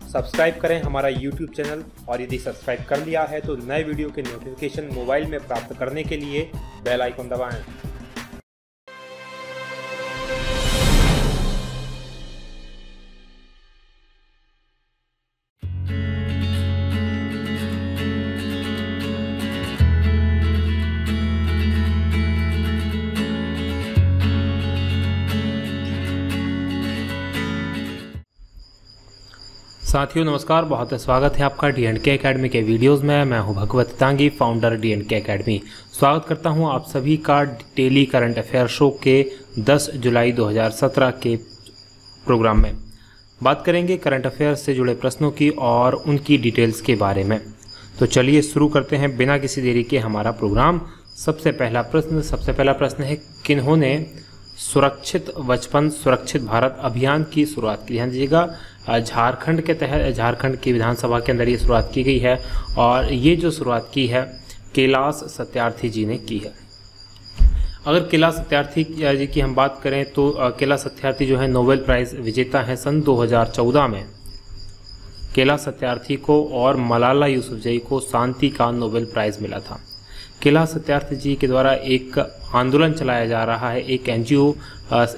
Subscribe करें हमारा YouTube channel और यदि सब्सक्राइब कर लिया है तो नए वीडियो के नोटिफिकेशन मोबाइल में प्राप्त करने के लिए बेल आइकन दबाएं। साथियों नमस्कार, बहुत स्वागत है आपका D&K एकेडमी के वीडियोस में। मैं हूं भगवत तांगी, फाउंडर D&K एकेडमी। स्वागत करता हूं आप सभी का डेली करंट अफेयर शो के 10 जुलाई 2017 के प्रोग्राम में। बात करेंगे करंट अफेयर से जुड़े प्रश्नों की और उनकी डिटेल्स के बारे में। तो चलिए शुरू करते हैं बिना किसी देरी के हमारा प्रोग्राम। सबसे पहला प्रश्न है, किन्होंने सुरक्षित बचपन सुरक्षित भारत अभियान की शुरुआत की? ध्यान दीजिएगा, झारखंड के तहत झारखंड की विधानसभा के अंदर ये शुरुआत की गई है और ये जो शुरुआत की है कैलाश सत्यार्थी जी ने की है। अगर कैलाश सत्यार्थी जी की हम बात करें तो कैलाश सत्यार्थी जो है नोबेल प्राइज़ विजेता हैं। सन 2014 में कैलाश सत्यार्थी को और मलाला यूसुफजई को शांति का नोबेल प्राइज़ मिला था। कैलाश सत्यार्थी जी के द्वारा एक आंदोलन चलाया जा रहा है, एक NGO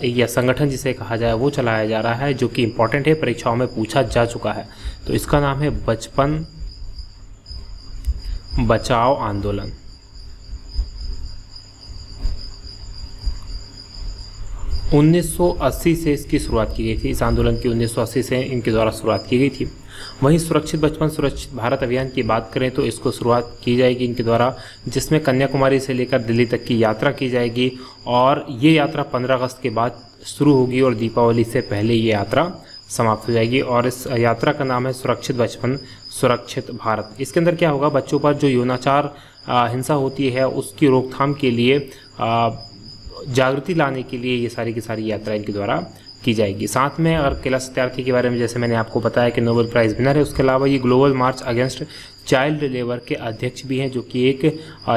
या संगठन जिसे कहा जाए वो चलाया जा रहा है, जो कि इम्पोर्टेंट है, परीक्षाओं में पूछा जा चुका है। तो इसका नाम है बचपन बचाओ आंदोलन। उन्नीस सौ 80 से इसकी शुरुआत की गई थी। इस आंदोलन की 1980 से इनके द्वारा शुरुआत की गई थी। वहीं सुरक्षित बचपन सुरक्षित भारत अभियान की बात करें तो इसको शुरुआत की जाएगी इनके द्वारा, जिसमें कन्याकुमारी से लेकर दिल्ली तक की यात्रा की जाएगी और ये यात्रा 15 अगस्त के बाद शुरू होगी और दीपावली से पहले ये यात्रा समाप्त हो जाएगी। और इस यात्रा का नाम है सुरक्षित बचपन सुरक्षित भारत। इसके अंदर क्या होगा, बच्चों पर जो यौनाचार हिंसा होती है उसकी रोकथाम के लिए जागृति लाने के लिए ये सारी की सारी यात्रा इनके द्वारा की जाएगी। साथ में अगर कैलाश सत्यार्थी के बारे में जैसे मैंने आपको बताया कि नोबेल प्राइज़ विनर है, उसके अलावा ये ग्लोबल मार्च अगेंस्ट चाइल्ड लेबर के अध्यक्ष भी हैं, जो कि एक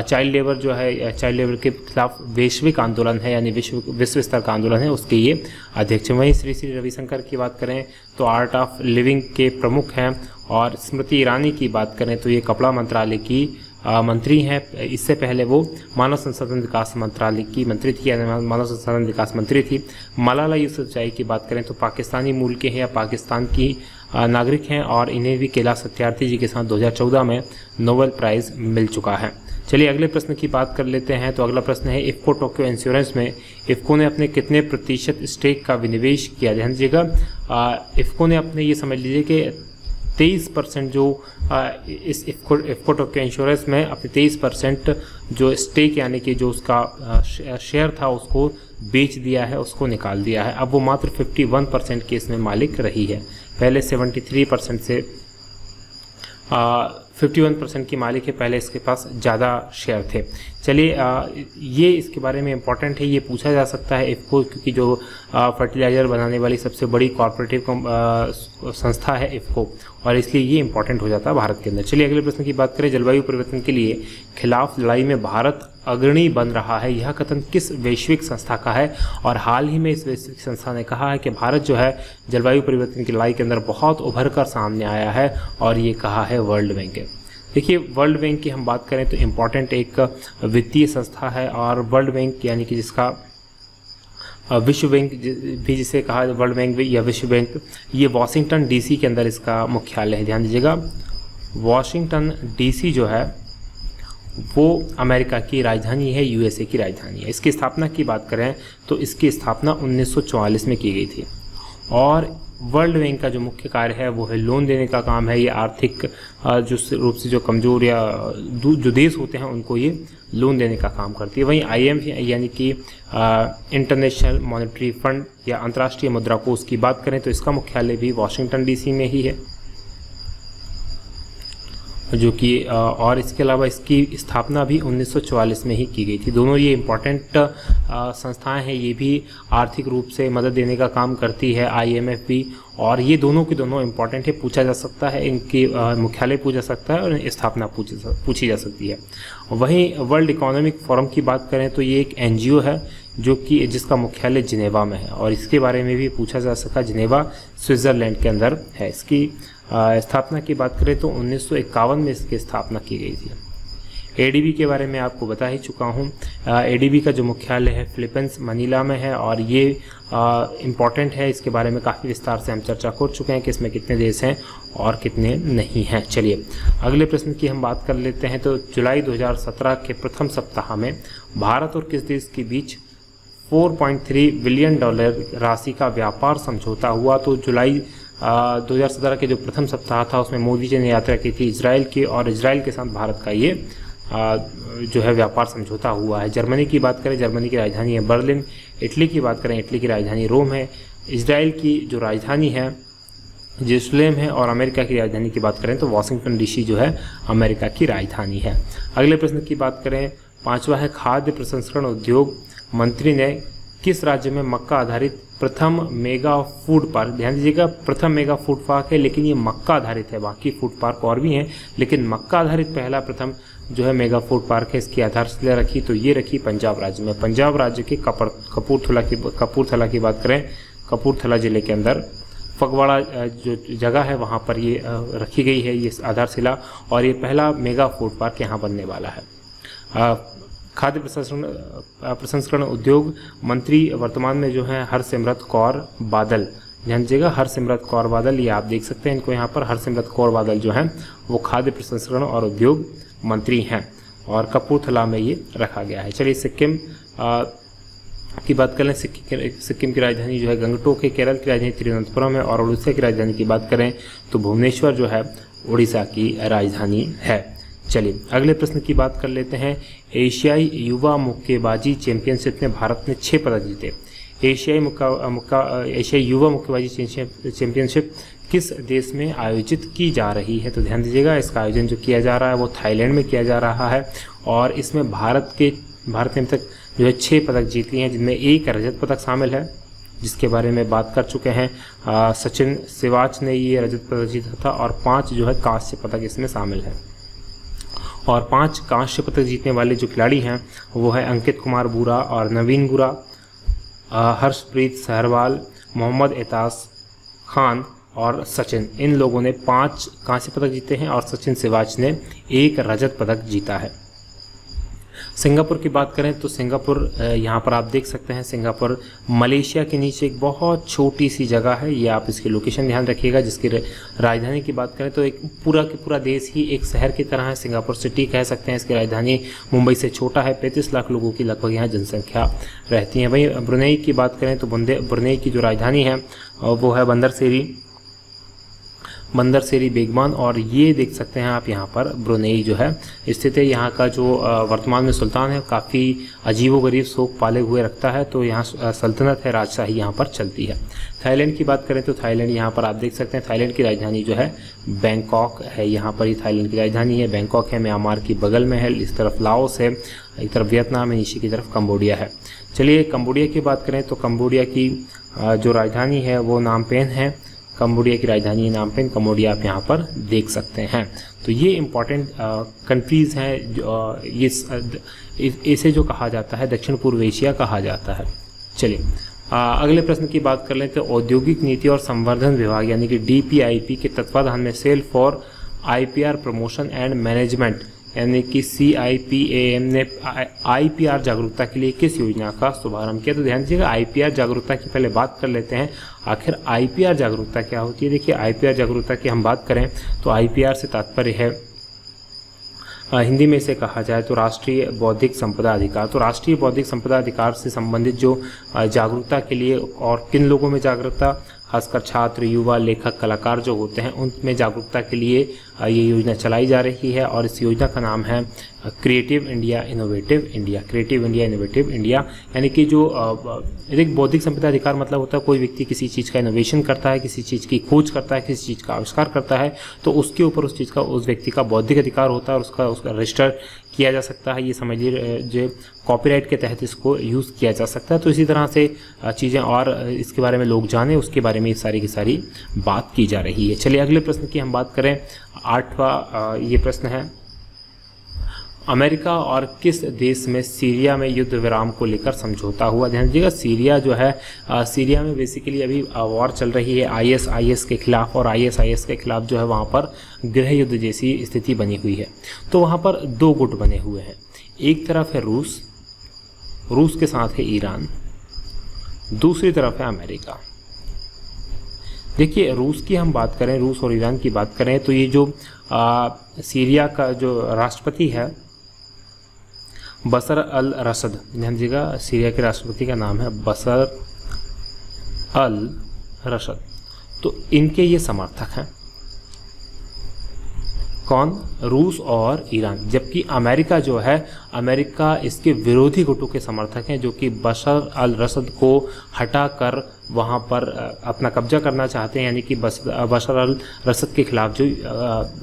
चाइल्ड लेबर जो है चाइल्ड लेबर के खिलाफ वैश्विक आंदोलन है, यानी विश्व स्तर का आंदोलन है, उसके ये अध्यक्ष हैं। वहीं श्री रविशंकर की बात करें तो आर्ट ऑफ लिविंग के प्रमुख हैं और स्मृति ईरानी की बात करें तो ये कपड़ा मंत्रालय की मंत्री हैं। इससे पहले वो मानव संसाधन विकास मंत्रालय की मंत्री थी, मानव संसाधन विकास मंत्री थी। मलाला यूसुफजई की बात करें तो पाकिस्तानी मूल के हैं या पाकिस्तान की नागरिक हैं और इन्हें भी कैलाश सत्यार्थी जी के साथ 2014 में नोबेल प्राइज़ मिल चुका है। चलिए अगले प्रश्न की बात कर लेते हैं। तो अगला प्रश्न है, इफ़को टोक्यो इंश्योरेंस में इफ़को ने अपने कितने प्रतिशत स्टेक का विनिवेश किया? ध्यान दीजिएगा, इफ़को ने अपने ये समझ लीजिए कि 23% जो इस इफ़को टोक्यो इंश्योरेंस में अपने 23% जो स्टेक यानी कि जो उसका शेयर था उसको बेच दिया है, उसको निकाल दिया है। अब वो मात्र 51% के इसमें मालिक रही है। पहले 73% से 51% की मालिक है, पहले इसके पास ज़्यादा शेयर थे। चलिए ये इसके बारे में इम्पॉर्टेंट है, ये पूछा जा सकता है इफ़को, क्योंकि जो फर्टिलाइज़र बनाने वाली सबसे बड़ी कॉर्पोरेटिव संस्था है इफ़को, और इसलिए ये इम्पॉर्टेंट हो जाता है भारत के अंदर। चलिए अगले प्रश्न की बात करें, जलवायु परिवर्तन के लिए खिलाफ लड़ाई में भारत अग्रणी बन रहा है, यह कथन किस वैश्विक संस्था का है? और हाल ही में इस वैश्विक संस्था ने कहा है कि भारत जो है जलवायु परिवर्तन की लड़ाई के अंदर बहुत उभर कर सामने आया है, और ये कहा है वर्ल्ड बैंक है। देखिए वर्ल्ड बैंक की हम बात करें तो इम्पॉर्टेंट एक वित्तीय संस्था है, और वर्ल्ड बैंक यानी कि जिसका विश्व बैंक भी जिसे कहा वर्ल्ड बैंक भी या विश्व बैंक, ये वाशिंगटन DC के अंदर इसका मुख्यालय है। ध्यान दीजिएगा, वाशिंगटन DC जो है वो अमेरिका की राजधानी है, USA की राजधानी है। इसकी स्थापना की बात करें तो इसकी स्थापना 1944 में की गई थी। और वर्ल्ड बैंक का जो मुख्य कार्य है वो है लोन देने का काम है। ये आर्थिक जो रूप से जो कमज़ोर या जो देश होते हैं उनको ये लोन देने का काम करती है। वहीं IMF यानी कि इंटरनेशनल मॉनेटरी फंड या अंतर्राष्ट्रीय मुद्रा कोष की बात करें तो इसका मुख्यालय भी वाशिंगटन DC में ही है, जो कि और इसके अलावा इसकी स्थापना भी 1944 में ही की गई थी। दोनों ये इम्पॉर्टेंट संस्थाएं हैं, ये भी आर्थिक रूप से मदद देने का काम करती है, IMF भी, और ये दोनों की दोनों इम्पॉर्टेंट है। पूछा जा सकता है, इनकी मुख्यालय पूछा सकता है और स्थापना पूछी जा सकती है। वहीं वर्ल्ड इकोनॉमिक फोरम की बात करें तो ये एक NGO है, जो कि जिसका मुख्यालय जिनेवा में है, और इसके बारे में भी पूछा जा सका। जिनेवा स्विट्ज़रलैंड के अंदर है। इसकी स्थापना की बात करें तो 1951 में इसकी स्थापना की गई थी। एडीबी के बारे में आपको बता ही चुका हूँ। एडीबी का जो मुख्यालय है फिलीपींस मनीला में है, और ये इम्पॉर्टेंट है। इसके बारे में काफ़ी विस्तार से हम चर्चा कर चुके हैं कि इसमें कितने देश हैं और कितने नहीं हैं। चलिए अगले प्रश्न की हम बात कर लेते हैं। तो जुलाई 2017 के प्रथम सप्ताह में भारत और किस देश के बीच $4.3 बिलियन राशि का व्यापार समझौता हुआ? तो जुलाई 2017 के जो प्रथम सप्ताह था उसमें मोदी जी ने यात्रा की थी इजराइल की, और इजराइल के साथ भारत का ये जो है व्यापार समझौता हुआ है। जर्मनी की बात करें, जर्मनी की राजधानी है बर्लिन। इटली की बात करें, इटली की राजधानी रोम है। इजराइल की जो राजधानी है जेरूसलम है, और अमेरिका की राजधानी की बात करें तो वाशिंगटन डीसी जो है अमेरिका की राजधानी है। अगले प्रश्न की बात करें, 5वां है खाद्य प्रसंस्करण उद्योग मंत्री ने किस राज्य में मक्का आधारित प्रथम मेगा फूड पार्क, ध्यान दीजिएगा प्रथम मेगा फूड पार्क है लेकिन ये मक्का आधारित है, बाकी फूड पार्क और भी हैं लेकिन मक्का आधारित पहला प्रथम जो है मेगा फूड पार्क है, इसकी आधारशिला रखी तो ये रखी पंजाब राज्य में। पंजाब राज्य के कपूरथला की बात करें, कपूरथला जिले के अंदर फगवाड़ा जो जगह है वहाँ पर ये रखी गई है ये आधारशिला, और ये पहला मेगा फूड पार्क यहाँ बनने वाला है। खाद्य प्रसंस्करण उद्योग मंत्री वर्तमान में जो है हरसिमरत कौर बादल, ध्यान दीजिएगा हरसिमरत कौर बादल, ये आप देख सकते हैं इनको यहाँ पर। हरसिमरत कौर बादल जो हैं वो खाद्य प्रसंस्करण और उद्योग मंत्री हैं, और कपूरथला में ये रखा गया है। चलिए सिक्किम की बात करें, सिक्किम की राजधानी जो है गंगटोक है। केरल की राजधानी तिरुवनंतपुरम है, और उड़ीसा की राजधानी की बात करें तो भुवनेश्वर जो है उड़ीसा की राजधानी है। चलिए अगले प्रश्न की बात कर लेते हैं। एशियाई युवा मुक्केबाजी चैंपियनशिप में भारत ने 6 पदक जीते। एशियाई युवा मुक्केबाजी चैंपियनशिप किस देश में आयोजित की जा रही है? तो ध्यान दीजिएगा इसका आयोजन जो किया जा रहा है वो थाईलैंड में किया जा रहा है, और इसमें भारत ने अब तक जो है 6 पदक जीती हैं, जिनमें 1 रजत पदक शामिल है जिसके बारे में बात कर चुके हैं। सचिन सिवाच ने ये रजत पदक जीता था, और 5 जो है कांस्य पदक इसमें शामिल है। और 5 कांस्य पदक जीतने वाले जो खिलाड़ी हैं वो है अंकित कुमार बुरा और नवीन बुरा, हर्षप्रीत सहरवाल, मोहम्मद एताज खान और सचिन। इन लोगों ने 5 कांस्य पदक जीते हैं, और सचिन सिवाच ने 1 रजत पदक जीता है। सिंगापुर की बात करें तो सिंगापुर यहाँ पर आप देख सकते हैं, सिंगापुर मलेशिया के नीचे एक बहुत छोटी सी जगह है, ये आप इसकी लोकेशन ध्यान रखिएगा। जिसकी राजधानी की बात करें तो एक पूरा के पूरा देश ही एक शहर की तरह है, सिंगापुर सिटी कह सकते हैं। इसकी राजधानी मुंबई से छोटा है, 35 लाख लोगों की लगभग यहाँ जनसंख्या रहती है। वहीं ब्रुनेई की बात करें तो ब्रुनेई की जो राजधानी है वो है बंदर सेरी बेगमान, और ये देख सकते हैं आप यहाँ पर ब्रुनेई जो है स्थित है। यहाँ का जो वर्तमान में सुल्तान है काफ़ी अजीबोगरीब शौक पाले हुए रखता है, तो यहाँ सल्तनत है, राजशाही यहाँ पर चलती है। थाईलैंड की बात करें तो थाईलैंड यहाँ पर आप देख सकते हैं, थाईलैंड की राजधानी जो है बैंकॉक है। यहाँ पर ही थाईलैंड की राजधानी है, बैंकॉक है, म्यांमार की बगल में है, इस तरफ लाओस है, एक तरफ वियतनाम है, नीचे की तरफ कंबोडिया है। चलिए कंबोडिया की बात करें तो कंबोडिया की जो राजधानी है वो नामपेन है। कंबोडिया की राजधानी नामपेन, कंबोडिया आप यहाँ पर देख सकते हैं। तो ये इम्पॉर्टेंट कंट्रीज़ हैं, इसे जो कहा जाता है दक्षिण पूर्व एशिया कहा जाता है। चलिए अगले प्रश्न की बात कर लेते हैं। औद्योगिक नीति और संवर्धन विभाग यानी कि DPIP के तत्वाधान में cell for IPR promotion and management यानी कि CIPAM ने IPR जागरूकता के लिए किस योजना का शुभारंभ किया? तो ध्यान दीजिएगा IPR जागरूकता की पहले बात कर लेते हैं, आखिर IPR जागरूकता क्या होती है। देखिए IPR जागरूकता की हम बात करें तो IPR से तात्पर्य है, हिंदी में इसे कहा जाए तो राष्ट्रीय बौद्धिक संपदा अधिकार। तो राष्ट्रीय बौद्धिक संपदा अधिकार से संबंधित जो जागरूकता के लिए, और किन लोगों में जागरूकता, खासकर छात्र, युवा, लेखक, कलाकार जो होते हैं उनमें जागरूकता के लिए ये योजना चलाई जा रही है, और इस योजना का नाम है creative India innovative India. Creative India innovative India यानी कि जो एक बौद्धिक संपदा अधिकार मतलब होता है कोई व्यक्ति किसी चीज़ का इनोवेशन करता है, किसी चीज़ की खोज करता है, किसी चीज़ का आविष्कार करता है, तो उसके ऊपर उस चीज़ का उस व्यक्ति का बौद्धिक अधिकार होता है, और उसका रजिस्टर किया जा सकता है। ये समझिए जो कॉपीराइट के तहत इसको यूज़ किया जा सकता है। तो इसी तरह से चीज़ें और इसके बारे में लोग जाने, उसके बारे में सारी की सारी बात की जा रही है। चलिए अगले प्रश्न की हम बात करें। 8वां ये प्रश्न है, अमेरिका और किस देश में सीरिया में युद्ध विराम को लेकर समझौता हुआ? ध्यान दीजिएगा, सीरिया जो है सीरिया में बेसिकली अभी वॉर चल रही है आईएसआईएस के खिलाफ, और आईएसआईएस के खिलाफ जो है वहाँ पर गृह युद्ध जैसी स्थिति बनी हुई है। तो वहाँ पर दो गुट बने हुए हैं, एक तरफ है रूस के साथ है ईरान, दूसरी तरफ है अमेरिका। देखिए, रूस की हम बात करें, रूस और ईरान की बात करें, तो ये जो सीरिया का जो राष्ट्रपति है बशर अल रसद, ध्यान दीजिएगा, सीरिया के राष्ट्रपति का नाम है बशर अल रसद। तो इनके ये समर्थक हैं, कौन? रूस और ईरान। जबकि अमेरिका जो है, अमेरिका इसके विरोधी गुटों के समर्थक हैं, जो कि बशर अल रसद को हटाकर वहाँ पर अपना कब्जा करना चाहते हैं, यानी कि बशर अल रसद के खिलाफ जो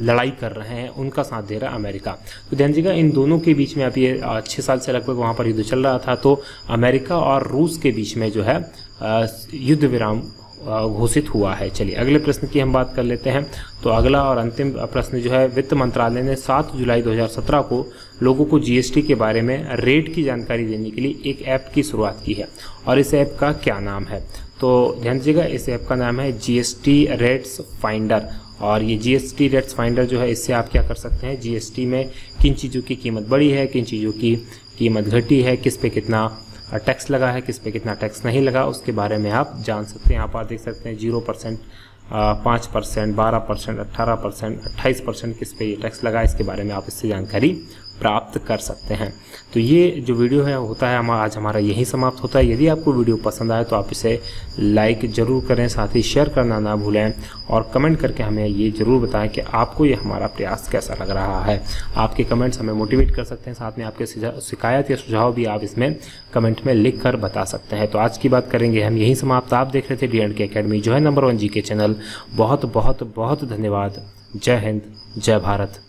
लड़ाई कर रहे हैं उनका साथ दे रहा है अमेरिका। तो ध्यान दीजिएगा, इन दोनों के बीच में अब ये 6 साल से लगभग वहाँ पर युद्ध चल रहा था। तो अमेरिका और रूस के बीच में जो है युद्ध विराम घोषित हुआ है। चलिए अगले प्रश्न की हम बात कर लेते हैं। तो अगला और अंतिम प्रश्न जो है, वित्त मंत्रालय ने 7 जुलाई 2017 को लोगों को जीएसटी के बारे में रेट की जानकारी देने के लिए एक ऐप की शुरुआत की है, और इस ऐप का क्या नाम है? तो ध्यान दीजिएगा, इस ऐप का नाम है जीएसटी रेट्स फाइंडर। और ये जीएसटी रेट्स फाइंडर जो है, इससे आप क्या कर सकते हैं, जीएसटी में किन चीज़ों की कीमत बढ़ी है, किन चीज़ों की कीमत घटी है, किस पे कितना टैक्स लगा है, किस पे कितना टैक्स नहीं लगा, उसके बारे में आप जान सकते हैं। यहाँ पर देख सकते हैं 0%, 5%, 12%, 18%, 28% किस पे ये टैक्स लगा, इसके बारे में आप इससे जानकारी प्राप्त कर सकते हैं। तो ये जो वीडियो है होता है आज हमारा यहीं समाप्त होता है। यदि आपको वीडियो पसंद आए तो आप इसे लाइक ज़रूर करें, साथ ही शेयर करना ना भूलें, और कमेंट करके हमें ये ज़रूर बताएं कि आपको ये हमारा प्रयास कैसा लग रहा है। आपके कमेंट्स हमें मोटिवेट कर सकते हैं, साथ में आपके शिकायत या सुझाव भी आप इसमें कमेंट में लिख कर बता सकते हैं। तो आज की बात करेंगे हम यहीं समाप्त। आप देख रहे थे D&K अकेडमी, जो है नंबर 1 GK चैनल। बहुत बहुत बहुत धन्यवाद। जय हिंद, जय भारत।